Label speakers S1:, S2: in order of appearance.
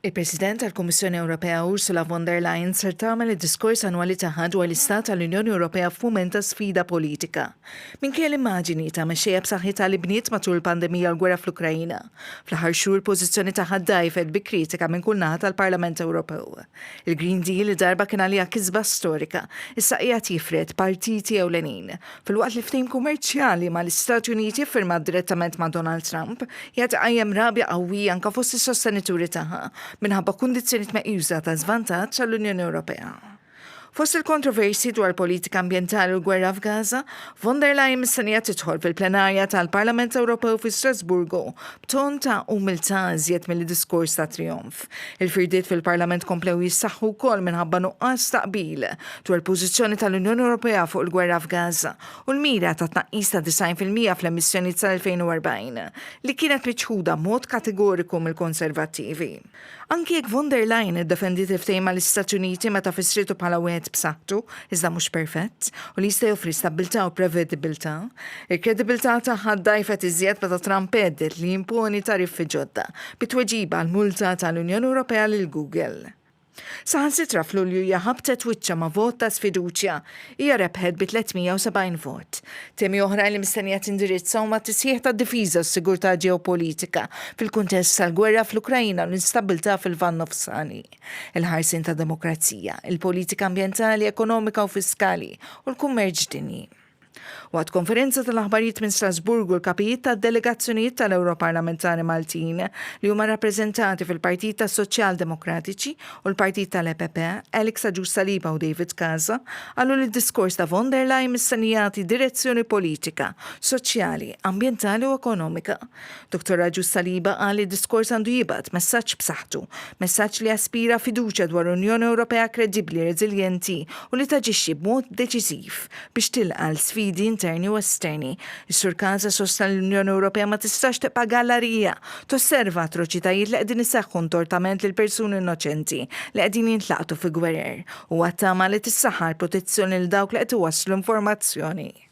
S1: Il-President tal-Kummissjoni Ewropea Ursula von der Leyen ser tagħmel id-diskors annwali tagħha dwar l-istat tal-Unjoni Ewropea f'mument ta' sfida politika. Minkejja l-immaġini ta' mexxejja b'saħħitha li bniet matul il-pandemija u l-gwerra fl-Ukrajina, fl-aħħar xhur pożizzjoni tagħha dgħajfet bi kritika minn kull naħa tal-Parlament Ewropew. Il-Green Deal li darba kien għaliha kisba storika, issa qiegħed jifred partiti ewlenin. Filwaqt li ftehim kummerċjali mal-Istati Uniti ffirmat direttament ma' Donald Trump, qiegħed iqajjem rabja qawwija anke fost is-sostenituri tagħha minħabba kundizzjonijiet meqjusa ta' żvantaġġ għall-Unjoni Ewropea. Fost il-kontroversi dwar politika ambjentali u l-gwerra f'Gaza, von der Leyen mistennija tidħol fil-plenarja tal-Parlament Ewropew fi Strasburgu b'ton ta' umiltà iżjed mill-diskors ta' trionf. Il-firdiet fil-Parlament komplew jissaħħu wkoll minħabba nuqqas taqbil dwar il-pożizzjoni tal-Unjoni Ewropea fuq il-gwerra f'Gaza u l-mira ta' tnaqqis ta' 90% fl-emissjonijiet sal-2040 li kienet miċħuda mod kategoriku mill-Konservattivi. Anki jekk von der Leyen iddefendiet il-ftehim mal-Istati Uniti meta fissritu bħala wieħed b'saħħtu, iżda mhux perfett, u li jista' joffri stabbiltà u prevedibilità, il-kredibilità tagħha dgħajfet iżjed meta Trump għeddet li jimponi tariffi ġodda bit-tweġiba għall-multa tal-Unjoni Ewropea lil Google. Saħansitra f'Lulju ħabtet wiċċa ma' vot ta' sfiduċja hija rebħet bi 370 vot. Temi oħrajn li mistennija tindirizza huma t-tisħiħ tad-difiża u s-sigurtà ġeopolitika fil-kuntest tal-gwerra fl-Ukrajna u l-instabilità fil-Lvant Nofsani, il-ħarsin ta' demokrazija, il-politika ambjentali, ekonomika u fiskali u l-kummerċ dinji. Waqt konferenza tal-aħbarijiet minn Strasburgu l-kapijiet tad-delegazzjonijiet tal-Europarlamentari Maltin li huma rappreżentati fil-Partit tas-Soċjal-Demokratiċi u l-Partit tal-EPP, Alex Agius Saliba u David Casa, qalu li d-diskors ta' von der Leyen mistennijati direzzjoni politika, soċjali, ambjentali u ekonomika. Dr. Agius Saliba qal li d-diskors għandu jibgħat messaġġ b'saħħtu, messaġġ li aspira fiduċja dwar Unjoni Ewropea kredibbli, reżiljenti u li taġixxi b'mod deċiżiv biex tilqa' l-sfidi interni u esterni. Is-Sur Casa sosta l-Unjoni Ewropea ma tistax tibqa' gallerija tosserva atroċitajiet li qegħdin iseħħu ntortament lil persuni innoċenti li qegħdin jintlaqtu fi gwerer u għattama li tissaħħar protezzjoni lil dawk li qed iwasslu informazzjoni.